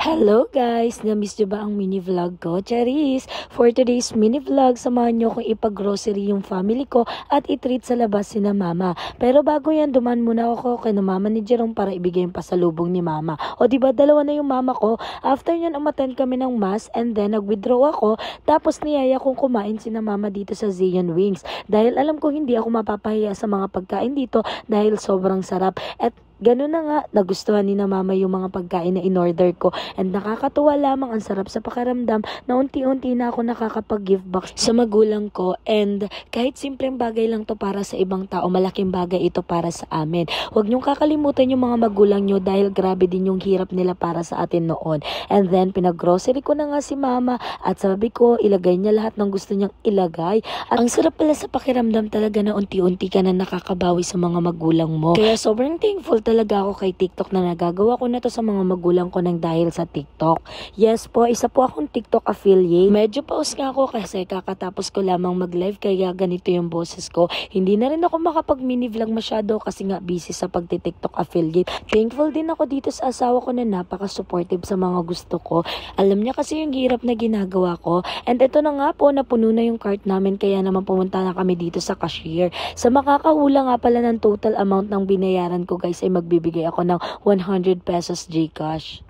Hello guys! Na-miss nyo ba ang mini vlog ko? Charis! For today's mini vlog, samahan nyo kung ipag-grocery yung family ko at i-treat sa labas sina mama. Pero bago yan, duman muna ako kay na mama ni Jerome para ibigay yung pasalubong ni mama. O diba, dalawa na yung mama ko. After nyan, umattend kami ng mass and then nag-withdraw ako. Tapos niyaya kong kumain sina mama dito sa Zion Wings. Dahil alam ko hindi ako mapapahiya sa mga pagkain dito dahil sobrang sarap. At ganun na nga, nagustuhan ni na mama yung mga pagkain na in-order ko. And nakakatuwa lamang, ang sarap sa pakiramdam na unti-unti na ako nakakapag-give back sa magulang ko. And kahit simpleng bagay lang to para sa ibang tao, malaking bagay ito para sa amin. Huwag niyong kakalimutan yung mga magulang niyo dahil grabe din yung hirap nila para sa atin noon. And then, pinag-grocery ko na nga si mama at sabi ko, ilagay niya lahat ng gusto niyang ilagay. At ang sarap pala sa pakiramdam talaga na unti-unti ka na nakakabawi sa mga magulang mo. Kaya sobrang thankful talaga ako kay TikTok na nagagawa ko na to sa mga magulang ko ng dahil sa TikTok. Yes po, isa po akong TikTok affiliate. Medyo paus nga ako kasi kakatapos ko lamang mag-live kaya ganito yung boses ko. Hindi na rin ako makapag-mini vlog masyado kasi nga busy sa pagti-TikTok affiliate. Thankful din ako dito sa asawa ko na napaka-supportive sa mga gusto ko. Alam niya kasi yung hirap na ginagawa ko. And ito na nga po, napuno na yung cart namin kaya naman pumunta na kami dito sa cashier. Sa makakahula nga pala ng total amount ng binayaran ko guys ay magbibigay ako ng 100 pesos GCash.